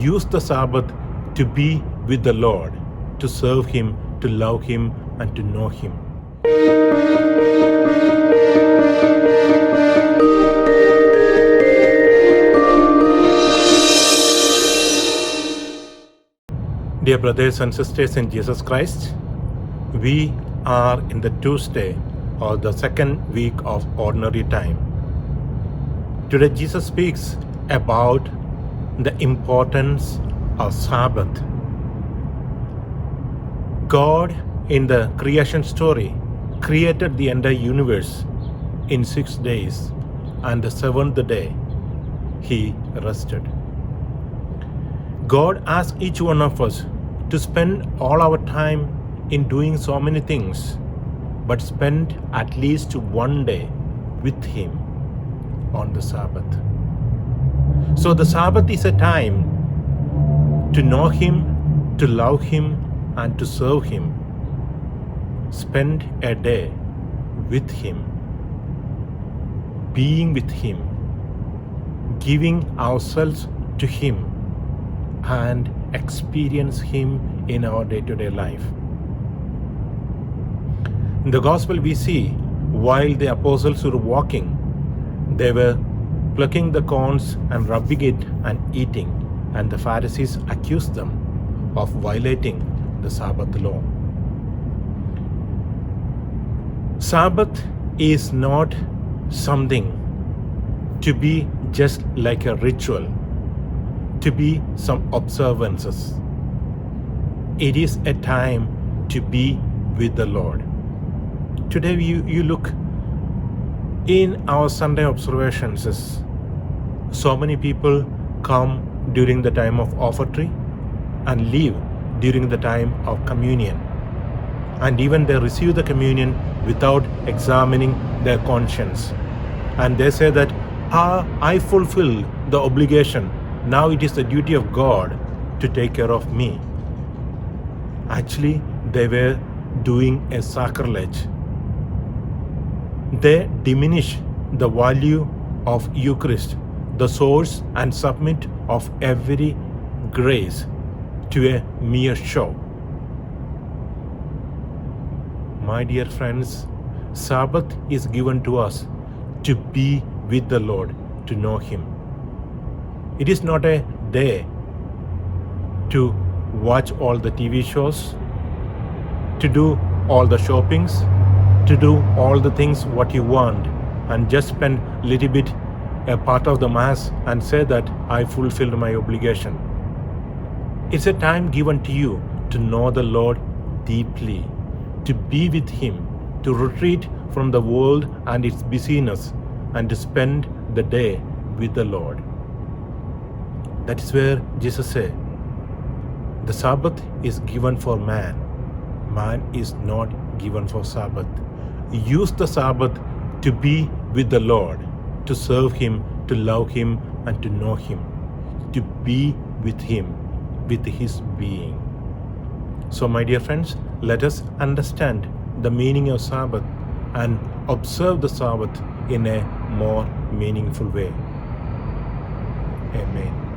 Use the Sabbath to be with the Lord, to serve Him, to love Him, and to know Him. Dear brothers and sisters in Jesus Christ, we are in the Tuesday or the second week of ordinary time. Today Jesus speaks about the importance of Sabbath. God in the creation story created the entire universe in 6 days, and the seventh day He rested. God asks each one of us to spend all our time in doing so many things, but spend at least one day with Him on the Sabbath. So the Sabbath is a time to know Him, to love Him, and to serve Him. Spend a day with Him, being with Him, giving ourselves to Him, and experience Him in our day-to-day life. In the Gospel we see, while the apostles were walking, they were plucking the corns and rubbing it and eating, and the Pharisees accused them of violating the Sabbath law. Sabbath is not something to be just like a ritual, to be some observances. It is a time to be with the Lord. Today you look in our Sunday observations, so many people come during the time of offertory and leave during the time of communion. And even they receive the communion without examining their conscience. And they say that, I fulfill the obligation. Now it is the duty of God to take care of me. Actually, they were doing a sacrilege. They diminish the value of Eucharist, the source and summit of every grace, to a mere show. My dear friends, Sabbath is given to us to be with the Lord, to know Him. It is not a day to watch all the TV shows, to do all the shoppings, to do all the things what you want, and just spend a little bit a part of the Mass and say that I fulfilled my obligation. It's a time given to you to know the Lord deeply, to be with Him, to retreat from the world and its busyness, and to spend the day with the Lord. That is where Jesus said, the Sabbath is given for man. Man is not given for Sabbath. Use the Sabbath to be with the Lord, to serve Him, to love Him, and to know Him, to be with Him, with His being. So my dear friends, let us understand the meaning of Sabbath and observe the Sabbath in a more meaningful way. Amen.